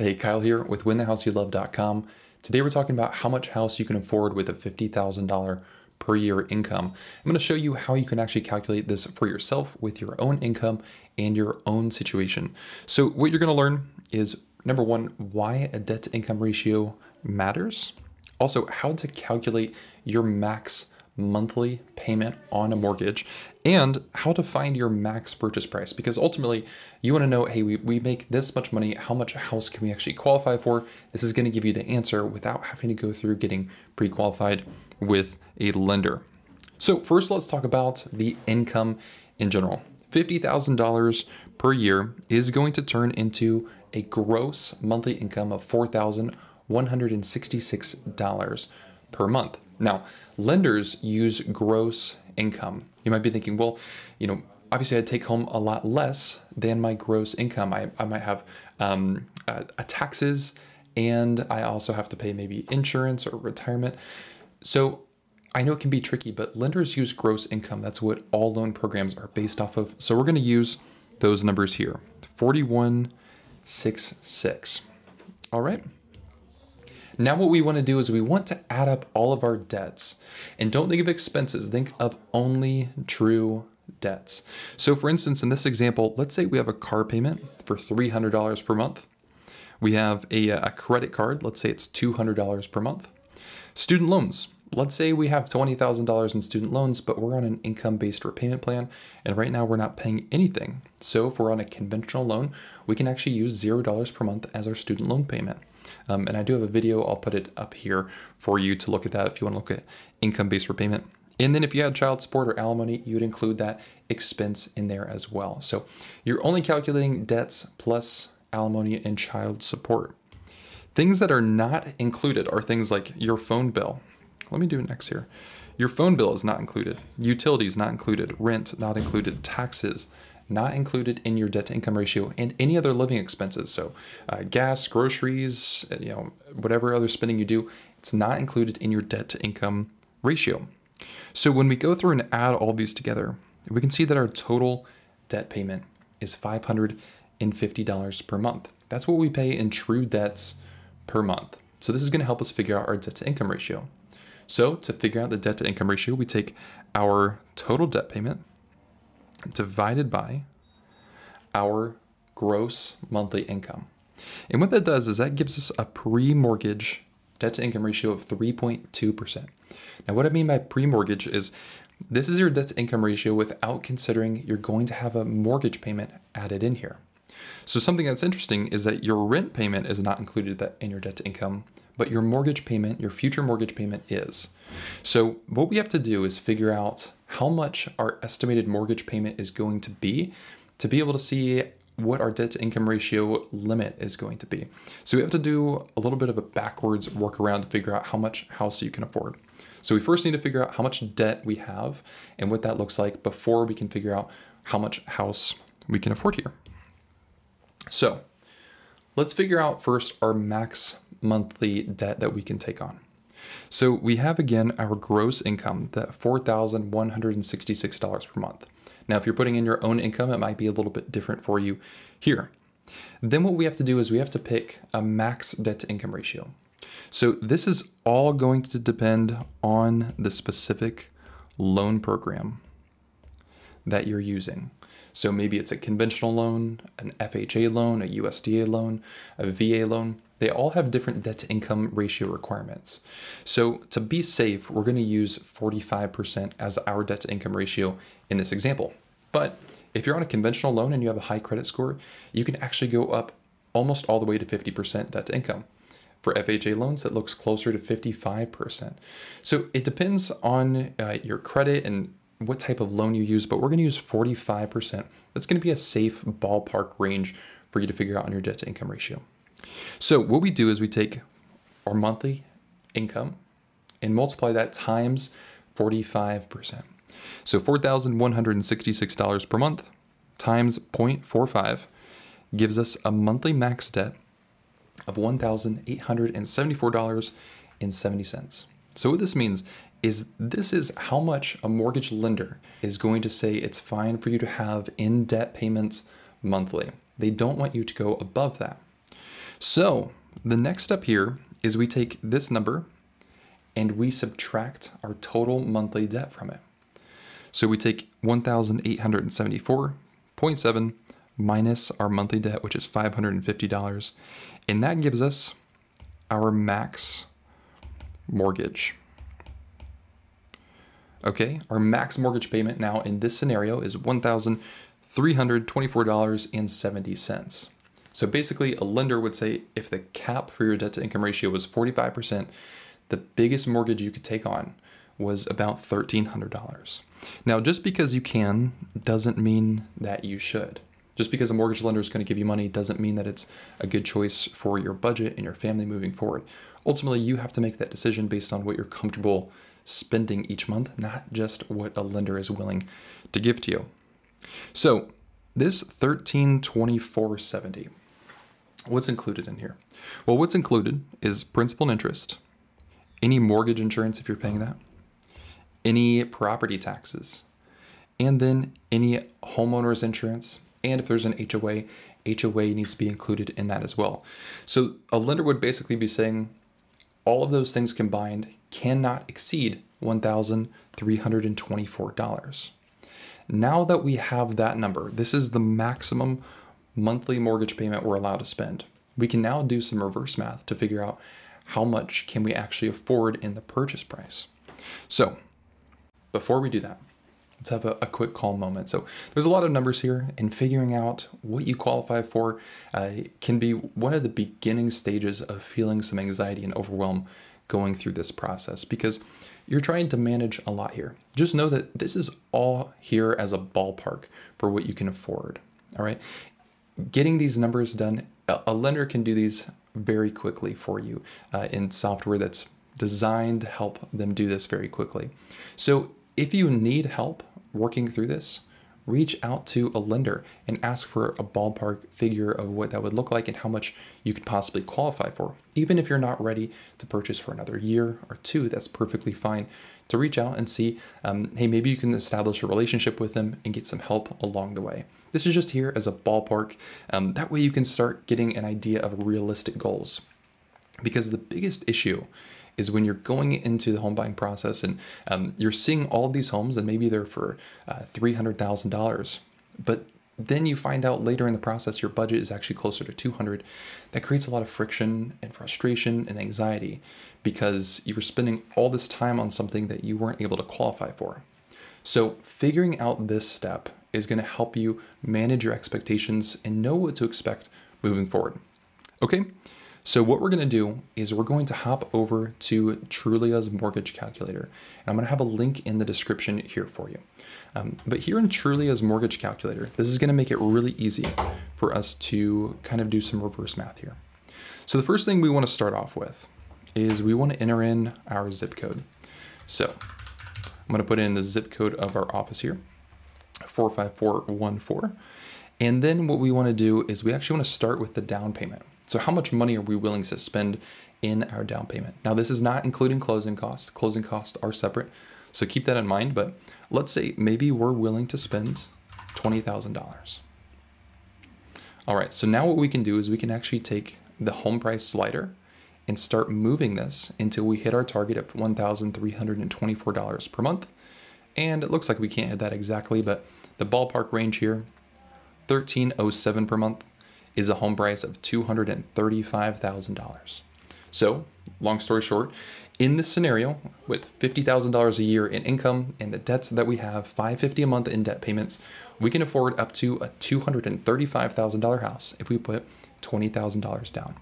Hey, Kyle here with winthehouseyoulove.com. Today we're talking about how much house you can afford with a $50,000 per year income. I'm going to show you how you can actually calculate this for yourself with your own income and your own situation. So what you're going to learn is, number one, why a debt to income ratio matters. Also, how to calculate your max monthly payment on a mortgage, and how to find your max purchase price, because ultimately you want to know, hey, we make this much money, how much house can we actually qualify for? This is going to give you the answer without having to go through getting pre-qualified with a lender. So first, let's talk about the income in general. $50,000 per year is going to turn into a gross monthly income of $4,166 per month. Now, lenders use gross income. You might be thinking, well, obviously I take home a lot less than my gross income. I might have taxes, and I also have to pay maybe insurance or retirement. So I know it can be tricky, but lenders use gross income. That's what all loan programs are based off of. So we're going to use those numbers here, 4166. All right. Now what we want to do is we want to add up all of our debts, and don't think of expenses, think of only true debts. So for instance, in this example, let's say we have a car payment for $300 per month. We have a credit card, let's say it's $200 per month. Student loans, let's say we have $20,000 in student loans, but we're on an income-based repayment plan, and right now we're not paying anything. So if we're on a conventional loan, we can actually use $0 per month as our student loan payment. And I do have a video, I'll put it up here for you to look at that if you want to look at income-based repayment. And then if you had child support or alimony, you would include that expense in there as well. So you're only calculating debts plus alimony and child support. Things that are not included are things like your phone bill. Let me do it next here. Your phone bill is not included. Utilities not included. Rent not included. Taxes not included in your debt to income ratio, and any other living expenses. So gas, groceries, whatever other spending you do, it's not included in your debt to income ratio. So when we go through and add all these together, we can see that our total debt payment is $550 per month. That's what we pay in true debts per month. So this is going to help us figure out our debt to income ratio. So to figure out the debt to income ratio, we take our total debt payment divided by our gross monthly income. And what that does is that gives us a pre-mortgage debt to income ratio of 3.2%. Now, what I mean by pre-mortgage is this is your debt to income ratio without considering you're going to have a mortgage payment added in here. So something that's interesting is that your rent payment is not included in your debt to income, but your mortgage payment, your future mortgage payment is. So what we have to do is figure out how much our estimated mortgage payment is going to be able to see what our debt to income ratio limit is going to be. So we have to do a little bit of a backwards workaround to figure out how much house you can afford. So we first need to figure out how much debt we have and what that looks like before we can figure out how much house we can afford here. So let's figure out first our max monthly debt that we can take on. So we have, again, our gross income, that $4,166 per month. Now, if you're putting in your own income, it might be a little bit different for you here. Then what we have to do is we have to pick a max debt to income ratio. So this is all going to depend on the specific loan program that you're using. So maybe it's a conventional loan, an FHA loan, a USDA loan, a VA loan. They all have different debt to income ratio requirements. So to be safe, we're going to use 45% as our debt to income ratio in this example. But if you're on a conventional loan and you have a high credit score, you can actually go up almost all the way to 50% debt to income. For FHA loans, it looks closer to 55%. So it depends on your credit and what type of loan you use, but we're going to use 45%. That's going to be a safe ballpark range for you to figure out on your debt to income ratio. So what we do is we take our monthly income and multiply that times 45%. So $4,166 per month times 0.45 gives us a monthly max debt of $1,874.70. So what this means is this is how much a mortgage lender is going to say it's fine for you to have in debt payments monthly. They don't want you to go above that. So the next step here is we take this number and we subtract our total monthly debt from it. So we take 1,874.7 minus our monthly debt, which is $550, and that gives us our max mortgage. Okay, our max mortgage payment now in this scenario is $1,324.70. So basically a lender would say if the cap for your debt to income ratio was 45%, the biggest mortgage you could take on was about $1,300. Now, just because you can doesn't mean that you should. Just because a mortgage lender is going to give you money doesn't mean that it's a good choice for your budget and your family moving forward. Ultimately, you have to make that decision based on what you're comfortable spending each month, not just what a lender is willing to give to you. So this $1,324.70, what's included in here? Well, what's included is principal and interest, any mortgage insurance if you're paying that, any property taxes, and then any homeowner's insurance. And if there's an HOA, HOA needs to be included in that as well. So a lender would basically be saying all of those things combined cannot exceed $1,324. Now that we have that number, this is the maximum monthly mortgage payment we're allowed to spend. We can now do some reverse math to figure out how much can we actually afford in the purchase price. So before we do that, let's have a quick calm moment. So there's a lot of numbers here, and figuring out what you qualify for can be one of the beginning stages of feeling some anxiety and overwhelm going through this process, because you're trying to manage a lot here. Just know that this is all here as a ballpark for what you can afford, all right? Getting these numbers done, a lender can do these very quickly for you in software that's designed to help them do this very quickly. So if you need help working through this, reach out to a lender and ask for a ballpark figure of what that would look like and how much you could possibly qualify for. Even if you're not ready to purchase for another year or two, that's perfectly fine to reach out and see, hey, maybe you can establish a relationship with them and get some help along the way. This is just here as a ballpark. That way you can start getting an idea of realistic goals. Because the biggest issue is when you're going into the home buying process and you're seeing all these homes and maybe they're for $300,000, but then you find out later in the process your budget is actually closer to $200,000. That creates a lot of friction and frustration and anxiety because you were spending all this time on something that you weren't able to qualify for. So figuring out this step is going to help you manage your expectations and know what to expect moving forward. Okay? So what we're going to do is we're going to hop over to Trulia's mortgage calculator. And I'm going to have a link in the description here for you. But here in Trulia's mortgage calculator, this is going to make it really easy for us to kind of do some reverse math here. So the first thing we want to start off with is we want to enter in our zip code. So I'm going to put in the zip code of our office here, 45414. And then what we want to do is we actually want to start with the down payment. So how much money are we willing to spend in our down payment? Now, this is not including closing costs. Closing costs are separate, so keep that in mind. But let's say maybe we're willing to spend $20,000. All right, so now what we can do is we can actually take the home price slider and start moving this until we hit our target of $1,324 per month. And it looks like we can't hit that exactly, but the ballpark range here, $1,307 per month, is a home price of $235,000. So, long story short, in this scenario, with $50,000 a year in income and the debts that we have, $550 a month in debt payments, we can afford up to a $235,000 house if we put $20,000 down.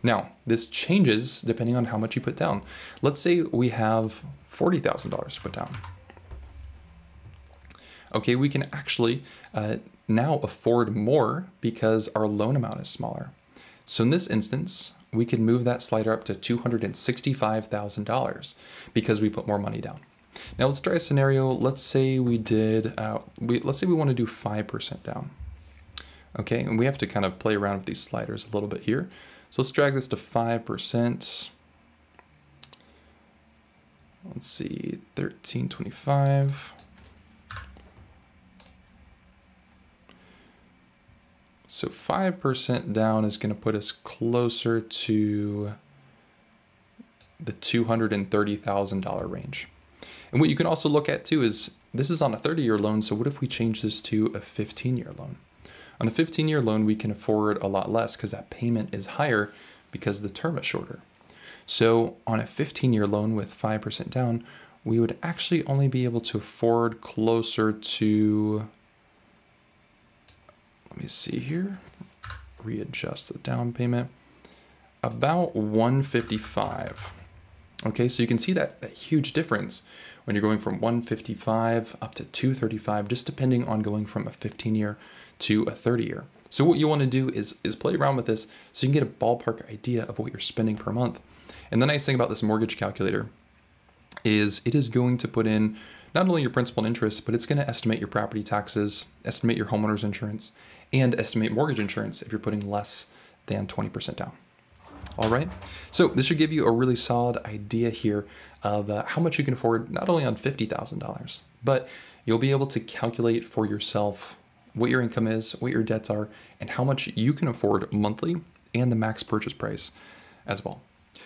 Now, this changes depending on how much you put down. Let's say we have $40,000 to put down. Okay, we can actually now afford more because our loan amount is smaller. So in this instance, we can move that slider up to $265,000 because we put more money down. Now let's try a scenario. Let's say we did, let's say we want to do 5% down. Okay, and we have to kind of play around with these sliders a little bit here. So let's drag this to 5%. Let's see, 1325. So 5% down is going to put us closer to the $230,000 range. And what you can also look at too is this is on a 30-year loan. So what if we change this to a 15-year loan? On a 15-year loan, we can afford a lot less because that payment is higher because the term is shorter. So on a 15-year loan with 5% down, we would actually only be able to afford closer to, let me see here, readjust the down payment, about $155. Okay, so you can see that huge difference when you're going from $155 up to $235, just depending on going from a 15-year to a 30-year. So what you want to do is play around with this so you can get a ballpark idea of what you're spending per month. And the nice thing about this mortgage calculator is it is going to put in not only your principal and interest, but it's going to estimate your property taxes, estimate your homeowner's insurance, and estimate mortgage insurance if you're putting less than 20% down. All right, so this should give you a really solid idea here of how much you can afford, not only on $50,000, but you'll be able to calculate for yourself what your income is, what your debts are, and how much you can afford monthly, and the max purchase price as well.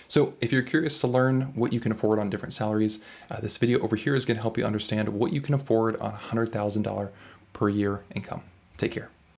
So if you're curious to learn what you can afford on different salaries, this video over here is going to help you understand what you can afford on $100,000 per year income. Take care.